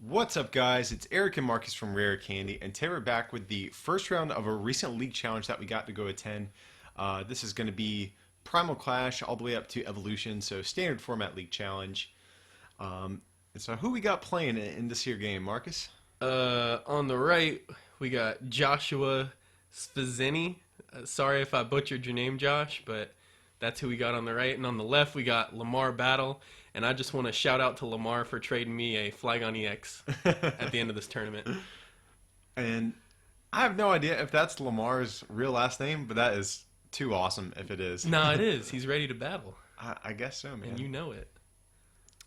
What's up, guys? It's Eric and Marcus from Rare Candy, and today we're back with the first round of a recent league challenge that we got to go attend. This is going to be Primal Clash all the way up to Evolution, so standard format league challenge. And so who we got playing in this here game, Marcus? On the right, we got Joshua Spazini. Sorry if I butchered your name, Josh, but that's who we got on the right. And on the left, we got Lamar Battle. And I just want to shout out to Lamar for trading me a Flygon EX at the end of this tournament. And I have no idea if that's Lamar's real last name, but that is too awesome if it is. No, it is. He's ready to battle. I guess so, man. And you know it.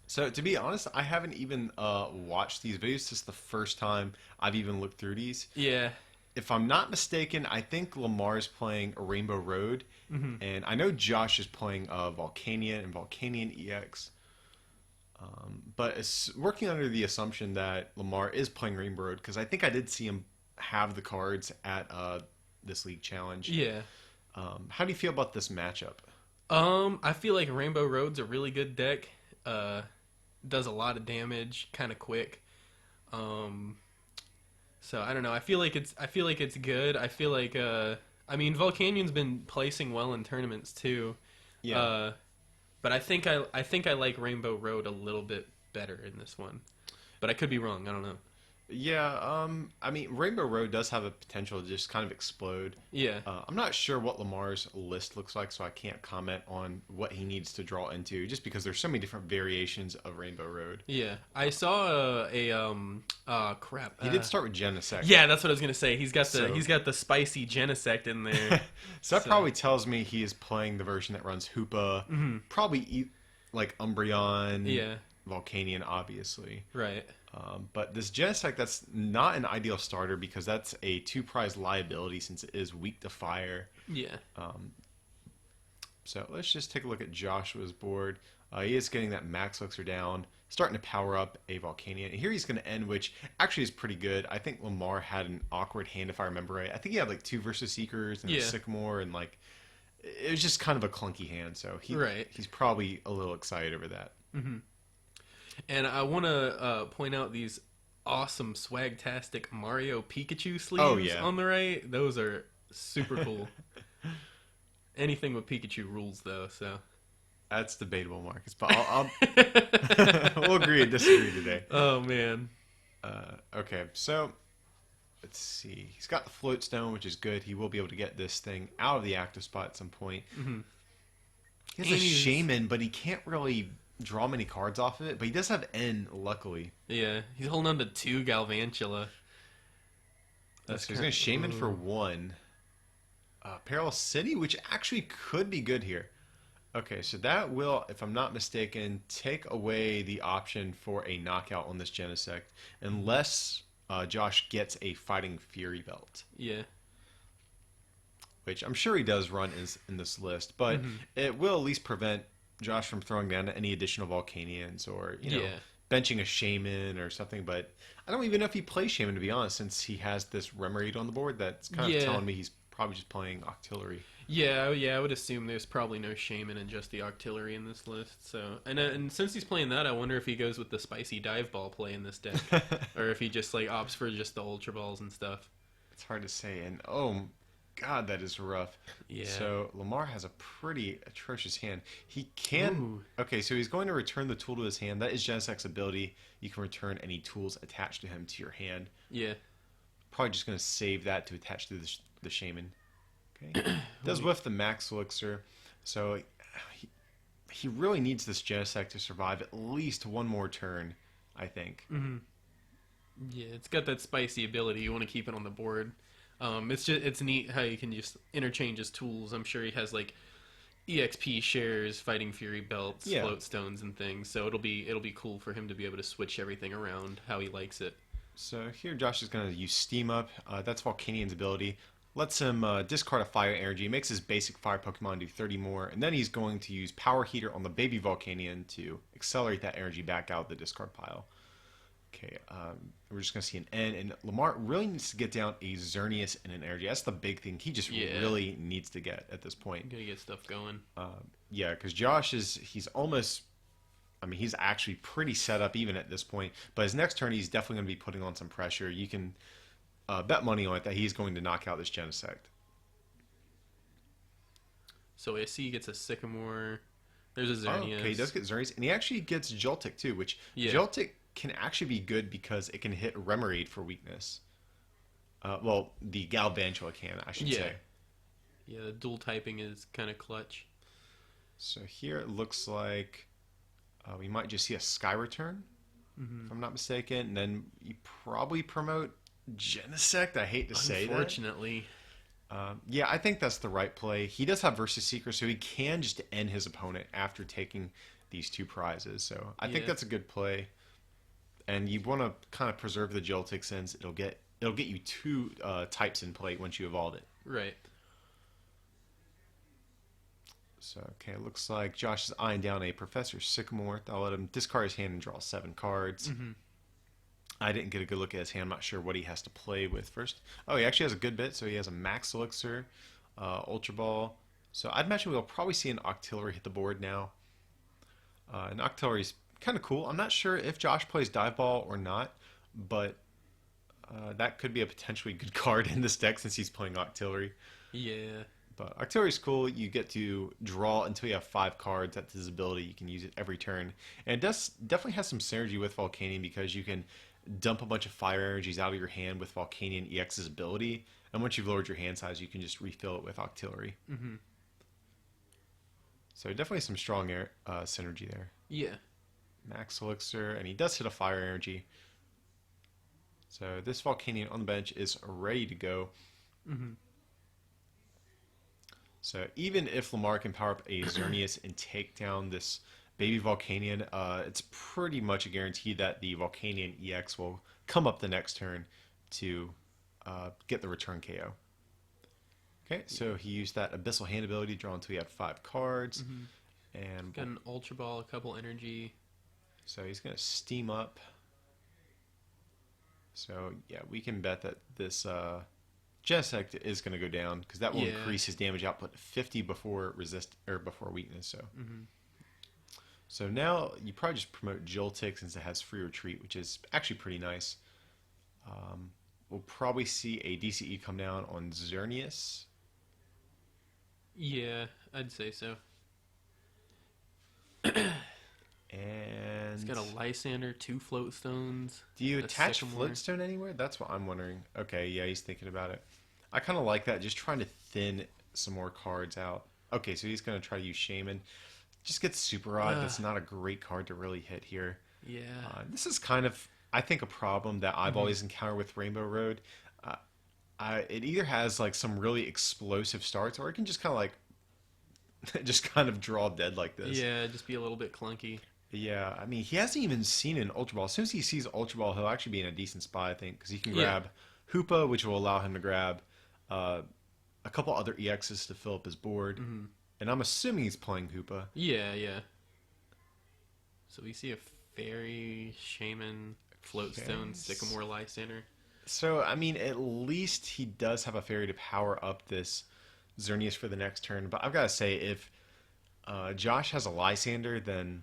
So, to be honest, I haven't even watched these videos. This is the first time I've even looked through these. Yeah. If I'm not mistaken, I think Lamar's playing a Rainbow Road. And I know Josh is playing Volcanion and Volcanion EX. But it's working under the assumption that Lamar is playing Rainbow Road, because I think I did see him have the cards at this league challenge. Yeah. How do you feel about this matchup? I feel like Rainbow Road's a really good deck. Does a lot of damage, kind of quick. So I don't know. I feel like it's good. I feel like I mean, Volcanion's been placing well in tournaments too. Yeah. But I think I like Rainbow Road a little bit better in this one. But I could be wrong. I don't know. Yeah, I mean, Rainbow Road does have a potential to just kind of explode. Yeah. I'm not sure what Lamar's list looks like, so I can't comment on what he needs to draw into, just because there's so many different variations of Rainbow Road. Yeah. I saw crap. He did start with Genesect. Yeah, that's what I was gonna say. He's got the spicy Genesect in there. So that probably tells me he is playing the version that runs Hoopa, probably like Umbreon, Yeah. Volcanion, obviously. Right. But this Genesect, that's not an ideal starter because that's a 2-prize liability since it is weak to fire. Yeah. So let's just take a look at Joshua's board. He is getting that max elixir down, starting to power up a Volcanion. And here he's going to end, which actually is pretty good. I think Lamar had an awkward hand, if I remember right. I think he had like 2 Versus Seekers and a Sycamore, and like it was just kind of a clunky hand. So he's probably a little excited over that. And I want to point out these awesome swagtastic Mario Pikachu sleeves on the right. Those are super cool. Anything with Pikachu rules, though. So that's debatable, Marcus. But I'll we'll agree and disagree today. Oh man. Okay, so let's see. He's got the Float Stone, which is good. He will be able to get this thing out of the active spot at some point. He has a Shaman, but he can't really draw many cards off of it, but he does have N, luckily. Yeah, he's holding on to 2 Galvantula. So he's going to Shaman for 1. Perilous City, which actually could be good here. Okay, so that will, if I'm not mistaken, take away the option for a knockout on this Genesect, unless Josh gets a Fighting Fury belt. Yeah. Which I'm sure he does run in this list, but it will at least prevent Josh from throwing down any additional Volcanions or, benching a Shaman or something. But I don't even know if he plays Shaman, to be honest, since he has this Remoraid on the board that's kind of telling me he's probably just playing Octillery. Yeah, I would assume there's probably no Shaman and just the Octillery in this list. So, and since he's playing that, I wonder if he goes with the spicy Dive Ball play in this deck, or if he just like opts for just the Ultra Balls and stuff. It's hard to say, and oh God, that is rough. Yeah. So Lamar has a pretty atrocious hand. He can. Ooh. Okay, so he's going to return the tool to his hand. That is Genesect's ability. You can return any tools attached to him to your hand. Yeah. Probably just going to save that to attach to the Shaman. Okay. Does whiff the max elixir, so he really needs this Genesect to survive at least one more turn, I think. Yeah, it's got that spicy ability. You want to keep it on the board. It's neat how you can just interchange his tools. I'm sure he has like EXP shares, Fighting Fury belts, Float Stones, and things. So it'll be cool for him to be able to switch everything around how he likes it. So here Josh is going to use Steam Up. That's Volcanion's ability. Lets him discard a fire energy, makes his basic fire Pokemon do 30 more, and then he's going to use Power Heater on the baby Volcanion to accelerate that energy back out of the discard pile. Okay, we're just going to see an N, and Lamar really needs to get down a Xerneas and an energy. That's the big thing he just really needs to get at this point. Gotta get stuff going. Yeah, because Josh he's almost I mean, he's actually pretty set up even at this point. But his next turn, he's definitely going to be putting on some pressure. You can bet money on it that he's going to knock out this Genesect. So I see he gets a Sycamore. There's a Oh, Xerneas. okay, he does get Xerneas, and he actually gets Joltik too, which Yeah. Joltik can actually be good because it can hit Remoraid for weakness. Well, the Galvantula can, I should Yeah. say. Yeah, the dual typing is kind of clutch. So here it looks like we might just see a Sky Return, if I'm not mistaken, and then you probably promote Genesect. I hate to say that. Unfortunately. Yeah, I think that's the right play. He does have Versus Seeker, so he can just end his opponent after taking these two prizes. So I think Yeah. that's a good play. And you want to kind of preserve the Joltik since it'll get you two types in play once you evolve it. Right. So okay, it looks like Josh is eyeing down a Professor Sycamore. I'll let him discard his hand and draw 7 cards. I didn't get a good look at his hand. I'm not sure what he has to play with first. Oh, he actually has a good bit. So he has a Max Elixir, Ultra Ball. So I'd imagine we'll probably see an Octillery hit the board now. An Octillery is kind of cool. I'm not sure if Josh plays Dive Ball or not, but that could be a potentially good card in this deck since he's playing Octillery. Yeah. But Octillery is cool. You get to draw until you have 5 cards. That's his ability. You can use it every turn. And it does definitely has some synergy with Volcanion because you can dump a bunch of fire energies out of your hand with Volcanion EX's ability. And once you've lowered your hand size, you can just refill it with Octillery. So definitely some strong synergy there. Yeah. Max Elixir, and he does hit a fire energy. So this Volcanion on the bench is ready to go. So even if Lamar can power up a Xerneas and take down this baby Volcanion, it's pretty much a guarantee that the Volcanion EX will come up the next turn to get the return KO. Okay, so he used that Abyssal Hand ability, draw until he had 5 cards. And Got an Ultra Ball, a couple energy. so he's going to steam up. So yeah, we can bet that this Genesect is going to go down because that will Yeah. increase his damage output to 50 before before weakness. So so now you probably just promote Joltik since it has free retreat, which is actually pretty nice. We'll probably see a DCE come down on Xerneas. Yeah, I'd say so. And It's got a Lysander, 2 Float Stones. do you a attach Sycamore. Floatstone anywhere? That's what I'm wondering. Okay, yeah, he's thinking about it. I kind of like that, just trying to thin some more cards out. Okay, so he's going to try to use Shaman. Just gets Super Odd. That's not a great card to really hit here. Yeah. This is kind of, I think, a problem that I've always encountered with Rainbow Road. It either has like some really explosive starts, or it can just kind of like, just kind of draw dead like this. Yeah, just be a little bit clunky. Yeah, I mean, he hasn't even seen an Ultra Ball. As soon as he sees Ultra Ball, he'll actually be in a decent spot, I think, because he can Yeah. grab Hoopa, which will allow him to grab a couple other EXs to fill up his board. And I'm assuming he's playing Hoopa. Yeah, yeah. So we see a Fairy, Shaman, Floatstone, Okay. Sycamore, Lysander. So, I mean, at least he does have a fairy to power up this Xerneas for the next turn. But I've got to say, if Josh has a Lysander, then...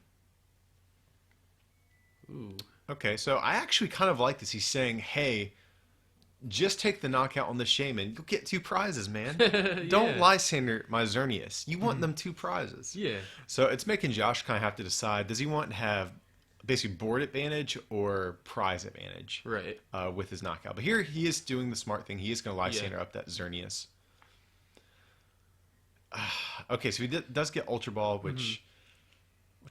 Ooh. Okay, so I actually kind of like this. He's saying, hey, just take the knockout on the Shaman. You'll get 2 prizes, man. Don't Yeah. Lysander my Xerneas. You want them 2 prizes. Yeah. So it's making Josh kind of have to decide, does he want to have basically board advantage or prize advantage Right. with his knockout? But here he is doing the smart thing. He is going to Lysander up that Xerneas. Okay, so he does get Ultra Ball, which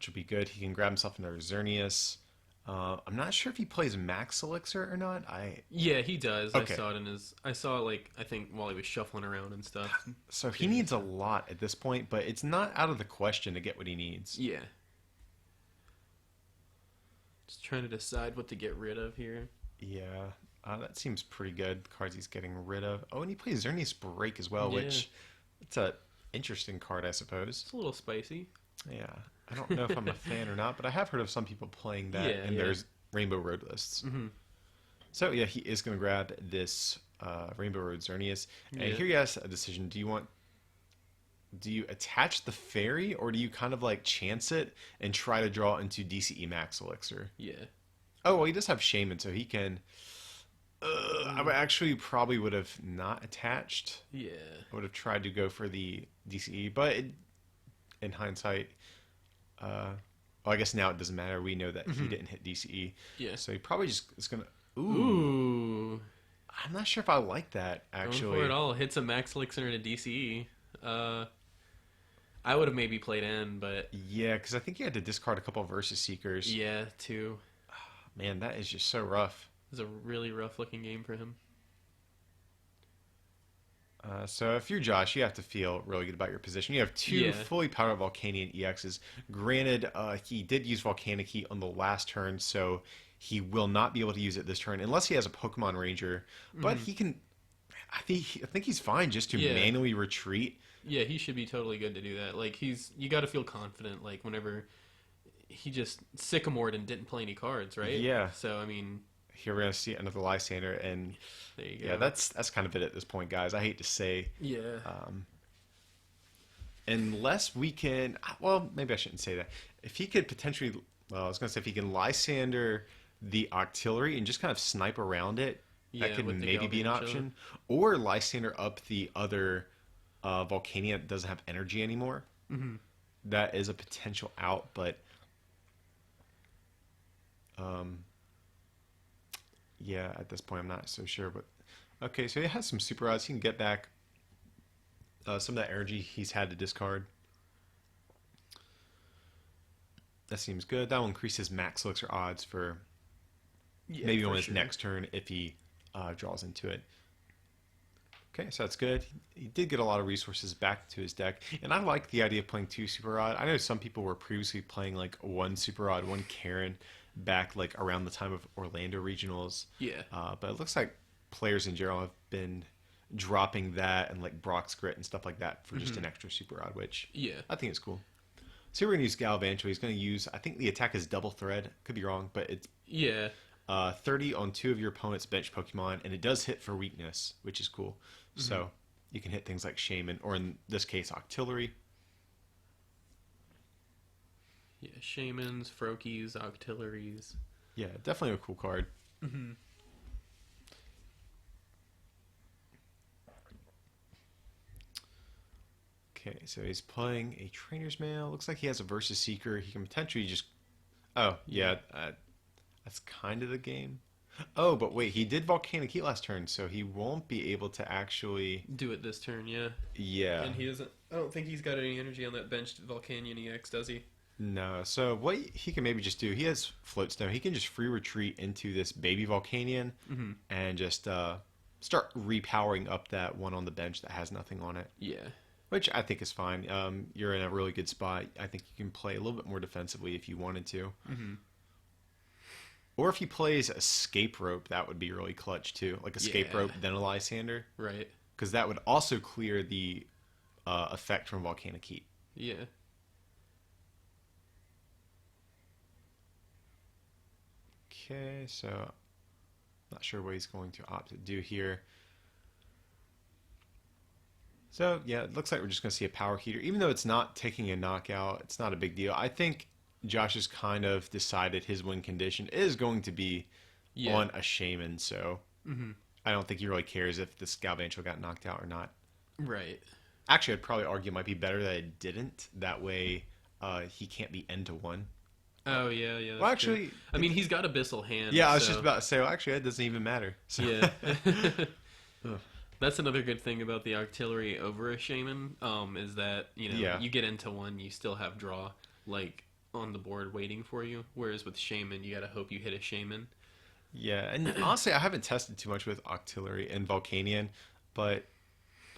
would be good. He can grab himself another Xerneas. I'm not sure if he plays Max Elixir or not. Yeah, he does. Okay. I saw it in his. I saw it, like, I think while he was shuffling around and stuff. So he needs a lot at this point, but it's not out of the question to get what he needs. Yeah. Just trying to decide what to get rid of here. Yeah, that seems pretty good. The cards he's getting rid of. Oh, and he plays Xerneas Break as well, Yeah. which it's a interesting card, I suppose. It's a little spicy. Yeah, I don't know if I'm a fan or not, but I have heard of some people playing that Yeah, in yeah. their Rainbow Road lists. So yeah, he is going to grab this Rainbow Road Xerneas, and Yeah. here he has a decision. Do you want do you attach the fairy or do you kind of like chance it and try to draw into DCE Max Elixir? Yeah. Oh, well, he does have Shaman, so he can. I would Mm. actually probably would have not attached. Yeah. I would have tried to go for the DCE, but in hindsight, well, I guess now it doesn't matter. We know that he didn't hit DCE, Yeah. so he probably just is gonna. Ooh, Ooh. I'm not sure if I like that Going actually. for it all. Hits a max elixir and a DCE. I would have maybe played N, but Yeah, because I think he had to discard a couple of Versus Seekers. yeah, too. Man, that is just so rough. It was a really rough looking game for him. So if you're Josh, you have to feel really good about your position. You have two Yeah. fully powered Volcanion EXs. Granted, he did use Volcanic Heat on the last turn, so he will not be able to use it this turn unless he has a Pokemon Ranger. But he can. I think he's fine just to Yeah. manually retreat. Yeah, he should be totally good to do that. Like you got to feel confident. Like whenever he just sycamored and didn't play any cards, right? Yeah. So I mean, Here we're gonna see another Lysander, and there you go. yeah, that's kind of it at this point, guys. I hate to say, yeah. unless we can. Well, maybe I shouldn't say that. If he could potentially, well, I was gonna say if he can Lysander the Octillery and just kind of snipe around it, that Yeah, could with the maybe be an Galvantula. option. Or Lysander up the other Volcania that doesn't have energy anymore. That is a potential out, but yeah, at this point I'm not so sure. But okay, so he has some super odds. He can get back some of that energy he's had to discard. That seems good. That will increase his max elixir odds for Yeah, maybe for on his sure. next turn if he draws into it. Okay, so that's good. He did get a lot of resources back to his deck, and I like the idea of playing two Super Rod. I know some people were previously playing like one Super Rod, one Karen, back like around the time of Orlando regionals. Yeah. But it looks like players in general have been dropping that and like Brock's Grit and stuff like that for just an extra Super Rod, which Yeah. I think is cool. So we're gonna use Galvantula. He's gonna use. I think the attack is double thread. Could be wrong, but it's Yeah. 30 on two of your opponent's bench Pokemon, and it does hit for weakness, which is cool. So you can hit things like Shaman, or in this case, Octillery. Yeah. Shamans, Froakies, Octilleries. Yeah, definitely a cool card. Okay, so he's playing a Trainer's Mail. Looks like he has a Versus Seeker. He can potentially just. Oh, yeah, that's kind of the game. Oh, but wait, he did Volcanic Heat last turn, so he won't be able to actually. Do it this turn, yeah. Yeah. And he doesn't. I don't think he's got any energy on that benched Volcanion EX, does he? No, so what he can maybe just do, he has Float Stone. He can just free retreat into this baby Volcanion and just start repowering up that one on the bench that has nothing on it, Yeah. which I think is fine. You're in a really good spot. I think you can play a little bit more defensively if you wanted to. Or if he plays Escape Rope, that would be really clutch too. Like Escape Yeah. Rope, then a Lysander. Right. Because that would also clear the effect from Volcanic Heat. Yeah. Okay, so not sure what he's going to opt to do here. So yeah, it looks like we're just going to see a power heater. Even though it's not taking a knockout, it's not a big deal. I think Josh has kind of decided his win condition is going to be Yeah. on a Shaman, so I don't think he really cares if this Galvantula got knocked out or not. Right. Actually, I'd probably argue it might be better that it didn't. That way he can't be N to 1. Oh yeah, yeah. Well, that's true. actually, I mean, he's got Abyssal Hand. yeah, I was so- just about to say, well, actually, that doesn't even matter. So. Yeah. That's another good thing about the Octillery over a Shaman, is that, Yeah. you get into one, you still have draw, like, on the board waiting for you. Whereas with Shaman, you gotta hope you hit a Shaman. Yeah, and honestly, I haven't tested too much with Octillery and Volcanion, but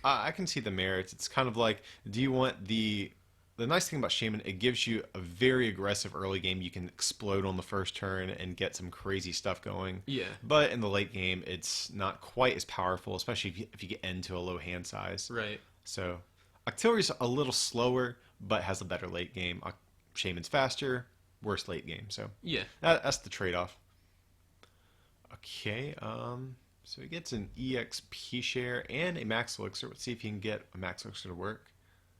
I can see the merits. It's kind of like, do you want the nice thing about Shaman, it gives you a very aggressive early game. You can explode on the first turn and get some crazy stuff going. Yeah. But in the late game, it's not quite as powerful, especially if you get into a low hand size. Right. So Octillery's a little slower, but has a better late game. Shaman's faster, worse late game. So Yeah. that's the trade-off. Okay, so he gets an EXP share and a Max Elixir. Let's see if he can get a Max Elixir to work.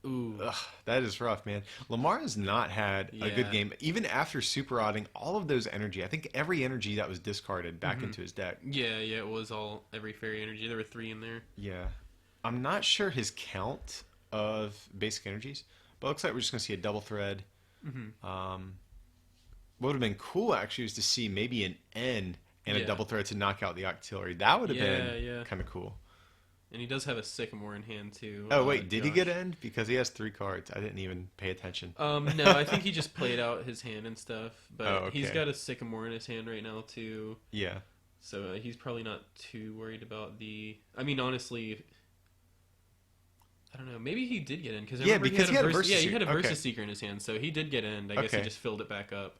Ooh. Ugh, that is rough, man. Lamar has not had a good Yeah. game. Even after super rodding all of those energy, I think every energy that was discarded back Hmm. into his deck. Yeah, yeah, it was all every fairy energy. There were three in there. Yeah. I'm not sure his count of basic energies, but it looks like we're just going to see a double thread. Hmm. What would have been cool, actually, was to see maybe an N and a Yeah. double thread to knock out the Octillery. That would have Yeah, been yeah. kind of cool. And he does have a Sycamore in hand too. Oh, wait, did he Josh. get N? Because he has 3 cards. I didn't even pay attention. No, I think he just played out his hand and stuff. But Oh, he's okay. got a Sycamore in his hand right now too. Yeah. So he's probably not too worried about the. I mean, honestly, I don't know. Maybe he did get in because Yeah, because he had a Versus Yeah, he Seeker. had a Versus Okay. Seeker in his hand, so he did get in. I guess he Okay. just filled it back up.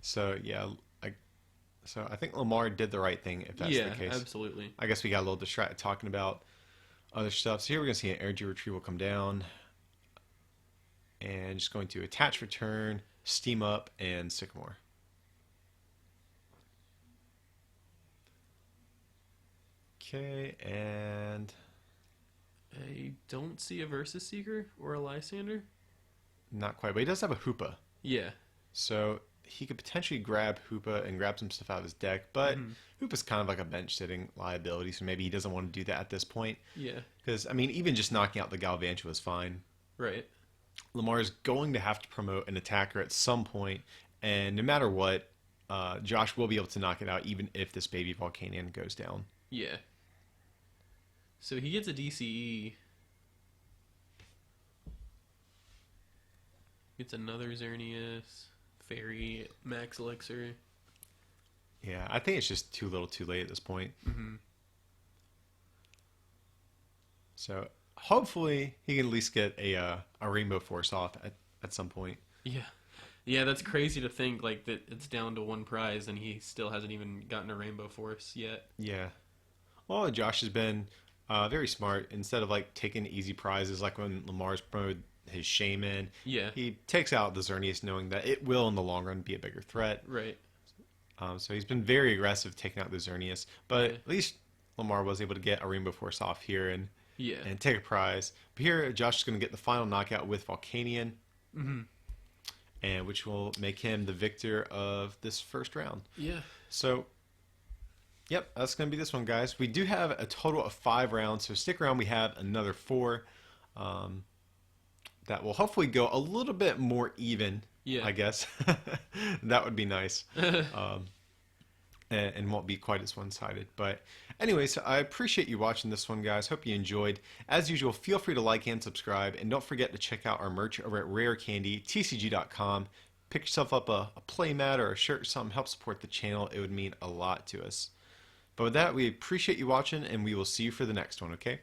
So, yeah, so I think Lamar did the right thing, if that's Yeah, the case. absolutely. I guess we got a little distracted talking about other stuff. So here we're going to see an energy retrieval come down. And just going to attach return, steam up, and Sycamore. Okay, and I don't see a Versus Seeker or a Lysander. not quite, but he does have a Hoopa. Yeah. So he could potentially grab Hoopa and grab some stuff out of his deck, but Mhm. Hoopa's kind of like a bench sitting liability, so maybe he doesn't want to do that at this point. Yeah. Because, I mean, even just knocking out the Galvantula is fine. Right. Lamar's going to have to promote an attacker at some point, and no matter what, Josh will be able to knock it out even if this baby Volcanion goes down. Yeah. So he gets a DCE. Gets another Xerneas. Fairy. Max Elixir. Yeah, I think it's just too little too late at this point. Hmm. So hopefully he can at least get a Rainbow Force off at some point. Yeah. Yeah, that's crazy to think like that it's down to one prize and he still hasn't even gotten a Rainbow Force yet. Yeah. Well, Josh has been very smart. Instead of like taking easy prizes like when Lamar's promoted his Shaman, Yeah. he takes out the Xerneas knowing that it will in the long run be a bigger threat. Right. So he's been very aggressive taking out the Xerneas, but Yeah. at least Lamar was able to get a Rainbow Force off here and Yeah. take a prize. But here, Josh is going to get the final knockout with Volcanion, Hmm. and which will make him the victor of this first round. Yeah. So, yep, that's going to be this one, guys. We do have a total of 5 rounds, so stick around. We have another 4 that will hopefully go a little bit more even, Yeah. I guess. That would be nice. And won't be quite as one-sided. But anyways, I appreciate you watching this one, guys. Hope you enjoyed. As usual, feel free to like and subscribe, and don't forget to check out our merch over at rarecandytcg.com. Pick yourself up a playmat or a shirt or something, help support the channel. It would mean a lot to us. But with that, we appreciate you watching, and we will see you for the next one, okay?